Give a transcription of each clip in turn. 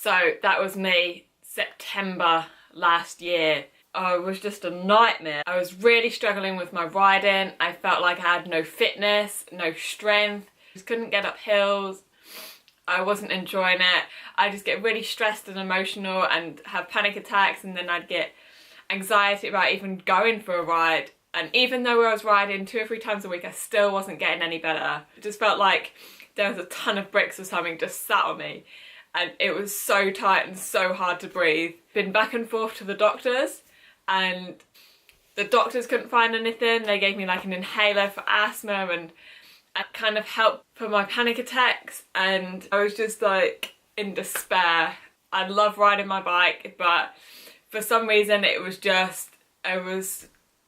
So that was me, September last year. Oh, it was just a nightmare. I was really struggling with my riding. I felt like I had no fitness, no strength. Just couldn't get up hills. I wasn't enjoying it. I just get really stressed and emotional and have panic attacks, and then I'd get anxiety about even going for a ride. And even though I was riding 2 or 3 times a week, I still wasn't getting any better. It just felt like there was a ton of bricks or something just sat on me. And it was so tight and so hard to breathe. Been back and forth to the doctors, and the doctors couldn't find anything. They gave me like an inhaler for asthma, and it kind of helped for my panic attacks. And I was just like in despair. I love riding my bike, but for some reason it was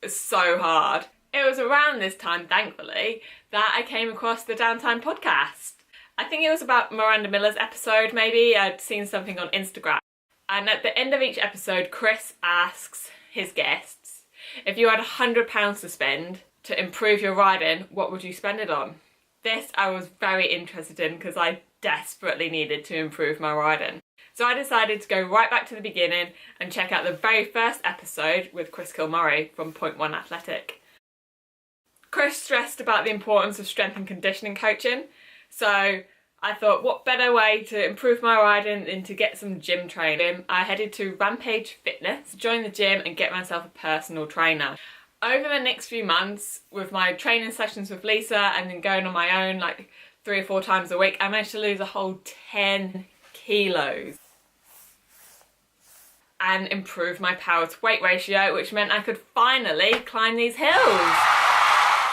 so hard. It was around this time, thankfully, that I came across the Downtime Podcast. I think it was about Miranda Miller's episode, maybe. I'd seen something on Instagram. And at the end of each episode, Chris asks his guests, if you had £100 to spend to improve your riding, what would you spend it on? This I was very interested in because I desperately needed to improve my riding. So I decided to go right back to the beginning and check out the very first episode with Chris Kilmurray from Point One Athletic. Chris stressed about the importance of strength and conditioning coaching. So I thought, what better way to improve my riding than to get some gym training? I headed to Rampage Fitness, join the gym and get myself a personal trainer. Over the next few months, with my training sessions with Lisa and then going on my own like 3 or 4 times a week, I managed to lose a whole 10 kilos and improve my power to weight ratio, which meant I could finally climb these hills.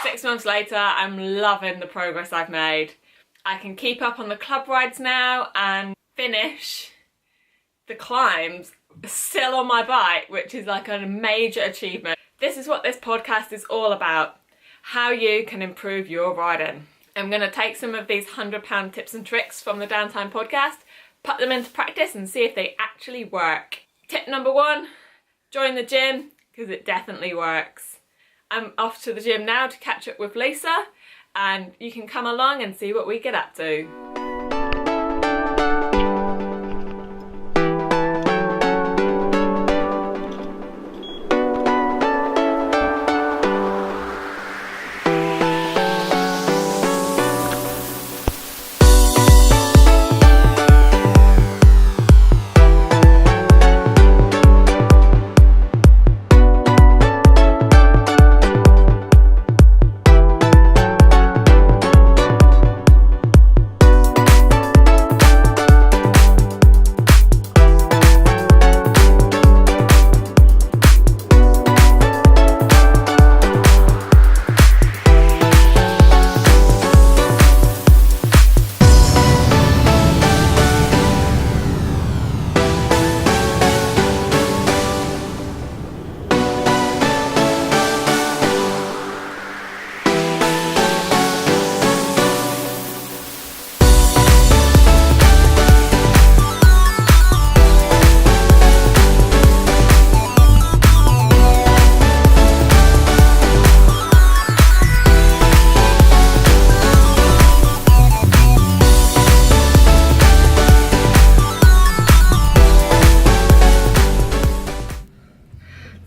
6 months later, I'm loving the progress I've made. I can keep up on the club rides now and finish the climbs still on my bike, which is like a major achievement. This is what this podcast is all about, how you can improve your riding. I'm going to take some of these £100 tips and tricks from the Downtime Podcast, put them into practice and see if they actually work. Tip number 1, join the gym, because it definitely works. I'm off to the gym now to catch up with Lisa, and you can come along and see what we get up to.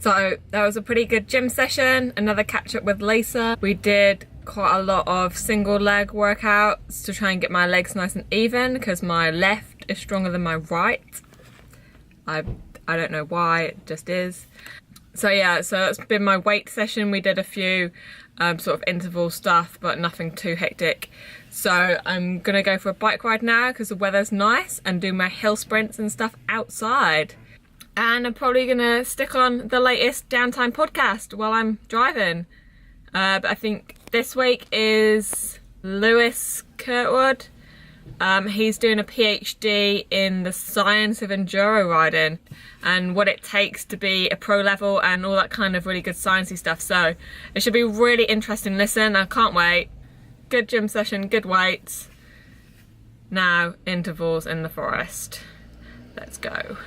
So that was a pretty good gym session, another catch up with Lisa. We did quite a lot of single leg workouts to try and get my legs nice and even because my left is stronger than my right. I don't know why, it just is. So yeah, so that's been my weight session. We did a few sort of interval stuff, but nothing too hectic. So I'm gonna go for a bike ride now because the weather's nice and do my hill sprints and stuff outside. And I'm probably gonna stick on the latest Downtime podcast while I'm driving. But I think this week is Lewis Kirkwood. He's doing a PhD in the science of enduro riding and what it takes to be a pro level and all that kind of really good sciencey stuff. So it should be really interesting. Listen, I can't wait. Good gym session, good weights. Now intervals in the forest. Let's go.